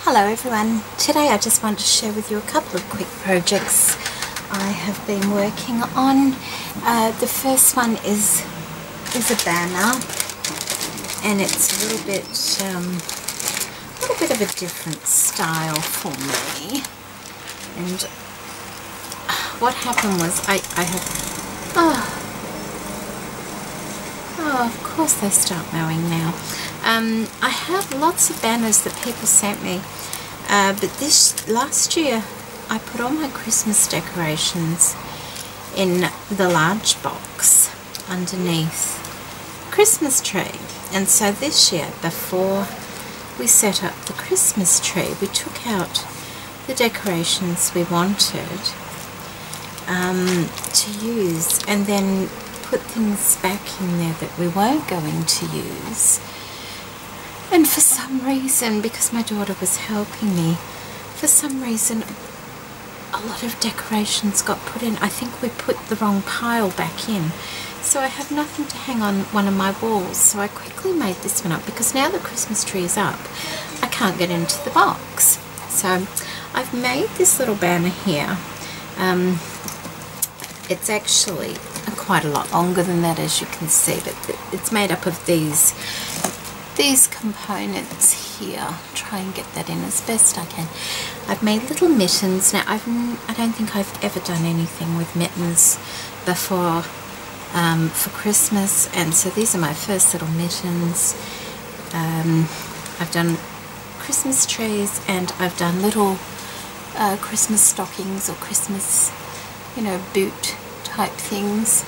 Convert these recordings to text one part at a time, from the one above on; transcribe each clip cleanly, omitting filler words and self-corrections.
Hello everyone, today I just want to share with you a couple of quick projects I have been working on. The first one is a banner, and it's a little bit of a different style for me. And what happened was I have, of course they start mowing now. I have lots of banners that people sent me, but this last year I put all my Christmas decorations in the large box underneath the Christmas tree. And so this year, before we set up the Christmas tree, we took out the decorations we wanted to use, and then put things back in there that we weren't going to use. And for some reason, because my daughter was helping me, for some reason a lot of decorations got put in. I think we put the wrong pile back in, so I have nothing to hang on one of my walls. So I quickly made this one up, because now the Christmas tree is up, I can't get into the box. So I've made this little banner here. It's actually quite a lot longer than that, as you can see, but it's made up of these components here. Try and get that in as best I can. I've made little mittens. Now I don't think I've ever done anything with mittens before for Christmas, and so these are my first little mittens. I've done Christmas trees, and I've done little Christmas stockings or Christmas, boot type things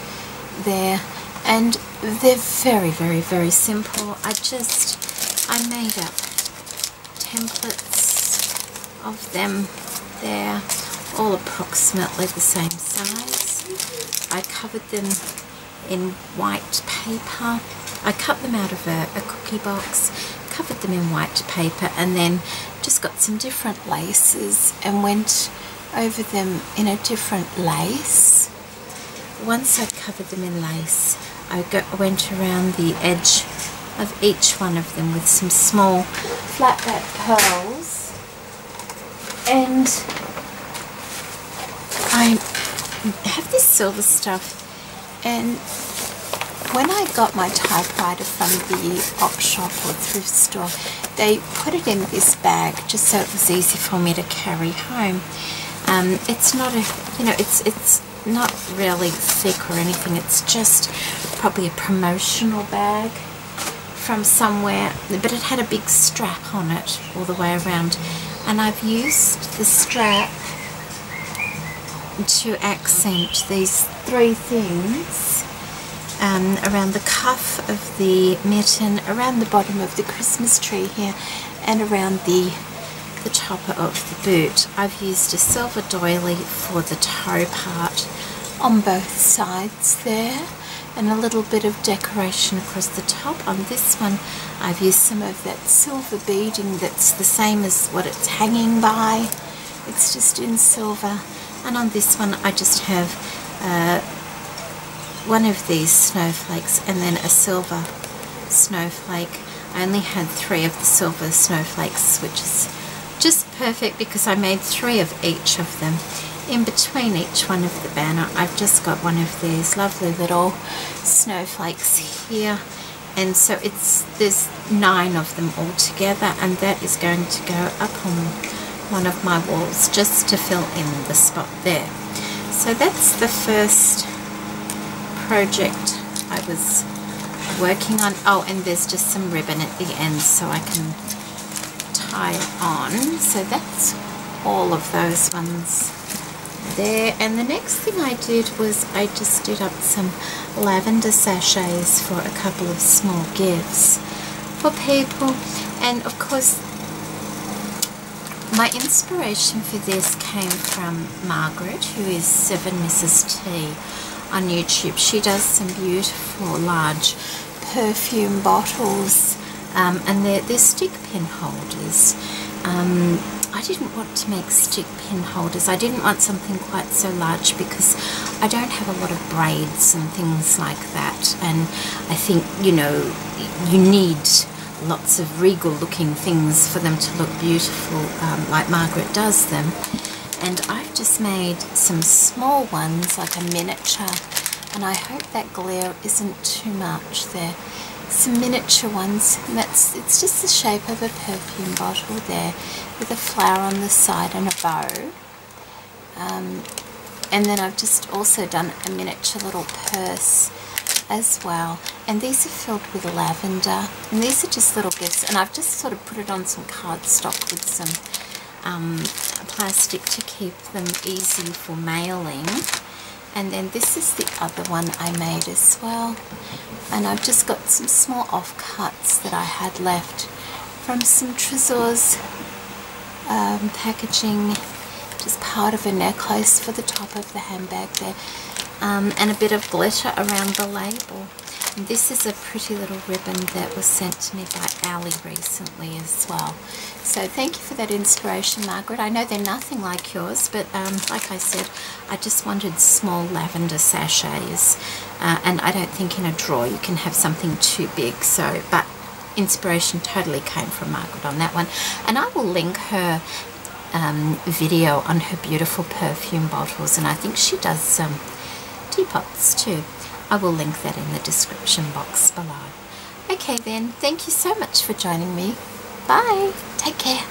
there, and they're very, very, very simple. I made up templates of them. They're all approximately the same size. I covered them in white paper. I cut them out of a cookie box, covered them in white paper, and then just got some different laces and went over them in a different lace. Once I'd covered them in lace, I went around the edge of each one of them with some small flat back pearls, and I have this silver stuff. And when I got my typewriter from the op shop or thrift store, they put it in this bag just so it was easy for me to carry home. It's not it's not really thick or anything. It's just probably a promotional bag from somewhere, but it had a big strap on it all the way around, and I've used the strap to accent these three things around the cuff of the mitten, around the bottom of the Christmas tree here, and around the topper of the boot. I've used a silver doily for the toe part on both sides there, and a little bit of decoration across the top. On this one I've used some of that silver beading that's the same as what it's hanging by. It's just in silver. And on this one I just have one of these snowflakes and then a silver snowflake. I only had 3 of the silver snowflakes, which is just perfect because I made 3 of each of them. In between each one of the banner I've just got one of these lovely little snowflakes here, and so there's 9 of them all together, and that is going to go up on one of my walls just to fill in the spot there. So that's the first project I was working on. Oh, and there's just some ribbon at the end so I can tie it on. So that's all of those ones there. And the next thing I did was I just did up some lavender sachets for a couple of small gifts for people. And of course my inspiration for this came from Margaret, who is 7 Mrs. T on YouTube. She does some beautiful large perfume bottles, and they're stick pin holders. I didn't want to make stick pin holders. I didn't want something quite so large because I don't have a lot of braids and things like that, and I think you need lots of regal looking things for them to look beautiful, like Margaret does them. And I've just made some small ones, like a miniature, and I hope that glare isn't too much there. Some miniature ones, and it's just the shape of a perfume bottle there, with a flower on the side and a bow. And then I've just also done a miniature little purse as well, and these are filled with lavender, and these are just little gifts, and I've just sort of put it on some cardstock with some plastic to keep them easy for mailing. And then this is the other one I made as well, and I've just got some small offcuts that I had left from some Tresor's packaging, just part of a necklace for the top of the handbag there, and a bit of glitter around the label. And this is a pretty little ribbon that was sent to me by Ali recently as well. So thank you for that inspiration, Margaret. I know they're nothing like yours, but like I said, I just wanted small lavender sachets, and I don't think in a drawer you can have something too big. So, but inspiration totally came from Margaret on that one, and I will link her video on her beautiful perfume bottles, and I think she does some teapots too. I will link that in the description box below. Okay then, thank you so much for joining me. Bye. Take care.